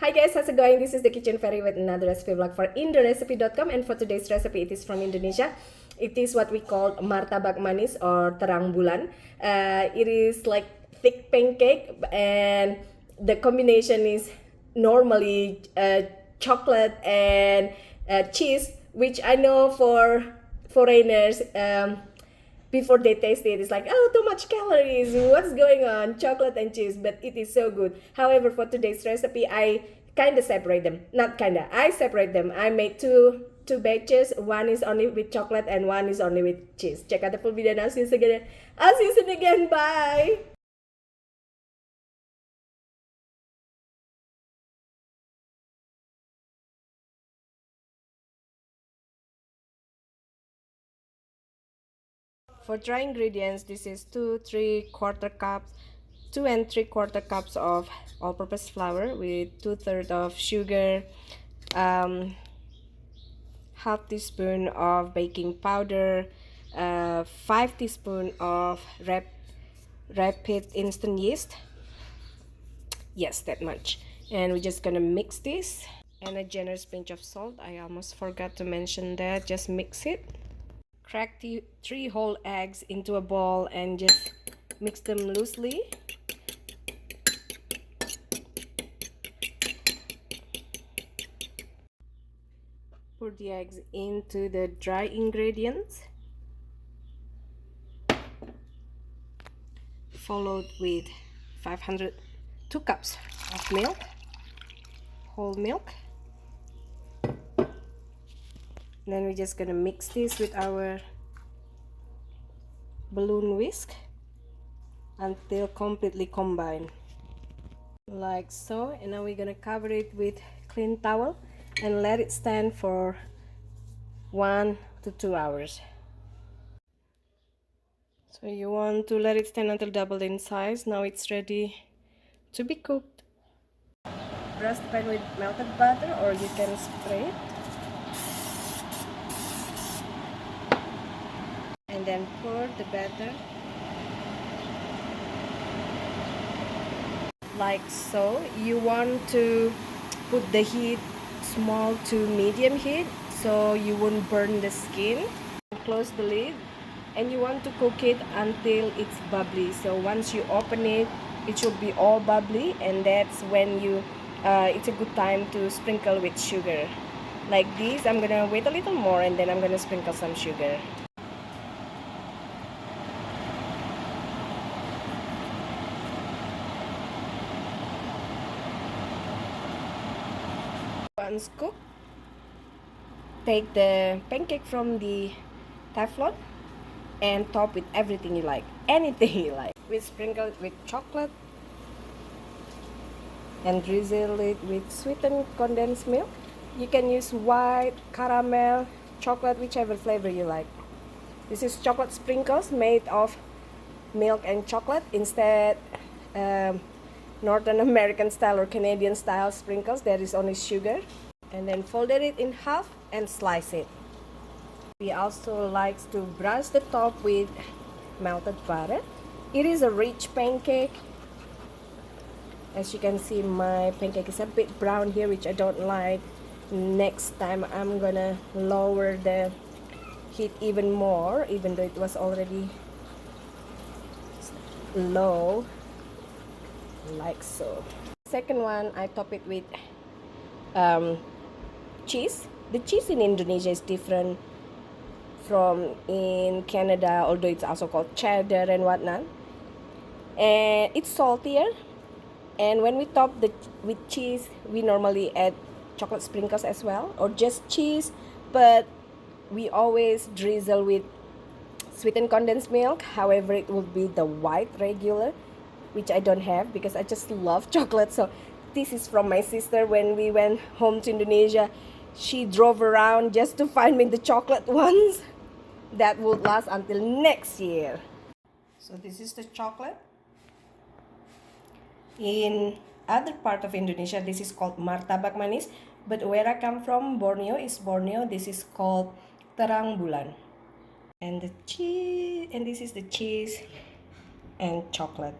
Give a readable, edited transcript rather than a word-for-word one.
Hi guys, how's it going? This is the Kitchen Fairy with another recipe vlog for indorecipe.com, and for today's recipe it is from Indonesia. It is what we call Martabak Manis or Terang Bulan. It is like thick pancake, and the combination is normally chocolate and cheese, which I know for foreigners, before they taste it, it's like, oh, too much calories, what's going on, chocolate and cheese, but it is so good. However, for today's recipe, I kind of separate them, not kind of, I separate them. I made two batches. One is only with chocolate and one is only with cheese. Check out the full video, and I'll see you soon again. Bye. For dry ingredients, this is 2 and 3/4 cups of all-purpose flour with 2/3 of sugar, half teaspoon of baking powder, 5 teaspoon of rapid instant yeast. Yes, that much. And we're just gonna mix this, and a generous pinch of salt. I almost forgot to mention that. Just mix it. Crack 3 whole eggs into a bowl and just mix them loosely. Pour the eggs into the dry ingredients, followed with 2 cups of milk, whole milk. Then we're just gonna mix this with our balloon whisk until completely combined, like so. And now we're gonna cover it with clean towel and let it stand for 1 to 2 hours. So you want to let it stand until doubled in size. Now it's ready to be cooked. Brush the pan with melted butter, or you can spray it. And then pour the batter like so. You want to put the heat small to medium heat so you won't burn the skin. Close the lid, and you want to cook it until it's bubbly. So once you open it, it should be all bubbly, and that's when it's a good time to sprinkle with sugar. Like this, I'm gonna wait a little more, and then I'm gonna sprinkle some sugar. Once cooked, take the pancake from the Teflon and top with everything you like, anything you like. We sprinkle it with chocolate and drizzle it with sweetened condensed milk. You can use white, caramel, chocolate, whichever flavor you like. This is chocolate sprinkles made of milk and chocolate instead. Northern American style or Canadian style sprinkles, there is only sugar. And then folded it in half and slice it. We also like to brush the top with melted butter. It is a rich pancake. As you can see, my pancake is a bit brown here, which I don't like. Next time I'm gonna lower the heat even more, even though it was already low, like so. Second one, I top it with cheese. The cheese in Indonesia is different from in Canada, although it's also called cheddar and whatnot, and it's saltier. And when we top with cheese, we normally add chocolate sprinkles as well, or just cheese, but we always drizzle with sweetened condensed milk. However, it will be the white regular, which I don't have because I just love chocolate. So this is from my sister. When we went home to Indonesia, she drove around just to find me the chocolate ones that would last until next year. So this is the chocolate. In other part of Indonesia, this is called Martabak Manis, but where I come from, Borneo, this is called Terang Bulan. And the cheese, and this is the cheese and chocolate.